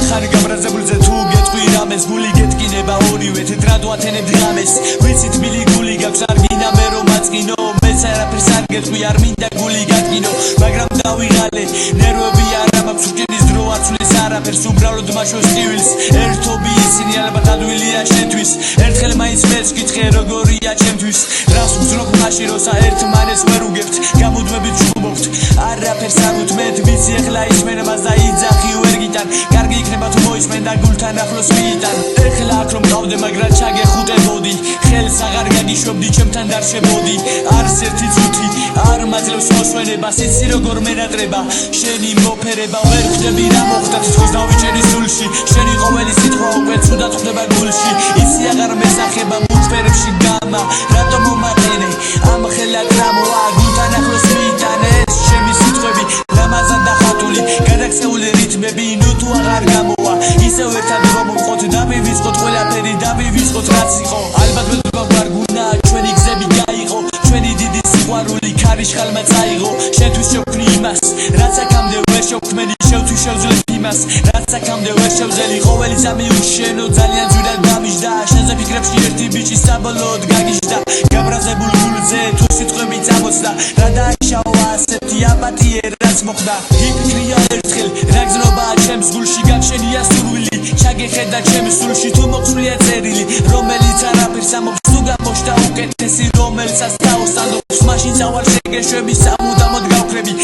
ხარ გაბრაზებულზე თუ გეტყვი რამეს გული გეტკინება ორივე თეთრად ვათენებ ღამეს ვიცით მილი გული გაქვს არ გინდა მე რომ აწყინო მეც არაფერს არ გეტყვი არ მინდა გული გატკინო მაგრამ დავიღალე ნერვები არ მაქვს ურჩენის დრო აცვლის არაფერს უბრალოდ მაშოს ტივილს ერთობი ისინი ალბათ ადვილია შენთვის ერთხელ მაინც მეც გითხე როგორია ჩემთვის რას ვძნობ მაშინ როცა ერთმანეს ვერ უგებთ გამუდმებით ვშუბობთ არაფერს არ უთმეთ ვიცი ახლა ისმენ მას და იძახი ვერ გიტან კარგი იქნება თუ მოისმენ და გულთან ახლოს მიიტან ეხლა აქ რომ გავდე მაგრამ ჩაგეხუტებოდი ხელს აღარ გაგიშვებდი ჩემთან დარჩებოდი არც ერთი წუთი არ მაძლევს მოსვენებას იცი როგორ მენატრება შენი მოფერება ვერ ხვდები რა მოხდა თითქოს დავიჭერი სულში შენი ყოველი სიტყვა უკვე ცუდად ხვდება გულში იცი აღარ მესახება მუცფერებში გამა რატომ მომაყენე ამ ხელა გრამოა გულთან ახლოს მიიტანე ეს ჩემი სიტყვები ლამაზად დახატული გადაქცეული რითმები ნუ თუ აღარ გამოვა ისევ ერთად რომ ვიყოთ და მივიწყოთ ყველაფერი და მივიწყოთ რაც იყო ალბათ ვერ გუნა ჩვენი გზები გაიყო ჩვენი დიდი სიყვარული ქარიშხალმა წაიღო შენთვის შევქმნი იმას რაც აქამდე ვერ შევქმენი შევთვის შევძლებ იმას რაც აქამდე ვერ შევძელი ყოველი წამი უშენო ძალიან ძვირად დამიჯდა შენზე ფიქრებში ერთი ბიჭი საბოლოოდ გაგიჟდა გაბრაზებულ გულზე თუ სიტყვები წამოწდა რა დაიშავა ასეთი აპათია რაც მოხდა იფიქრია ერთხელ რა გზნობაა ჩემს გულში გაგშენია სურვილი ჩაგეხედა ჩემს სულში თუ მოხსნია წერილი რომელიც არაფერს ამობს თუ გამოჩნდა უკეთესი რომელსაც დაუსანდობს მაშინ წავალ შეგეშვები სამუდამოდ გავქრები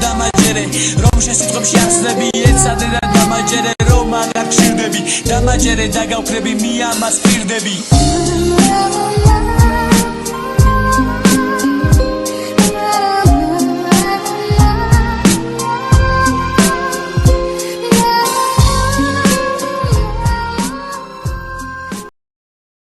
დამაჯერე რომ შენ სიტყვებში არსები ეცადე და დამაჯერე რომ აღარ გშირდები დამაჯერე და გავქრები მე ამას პირდები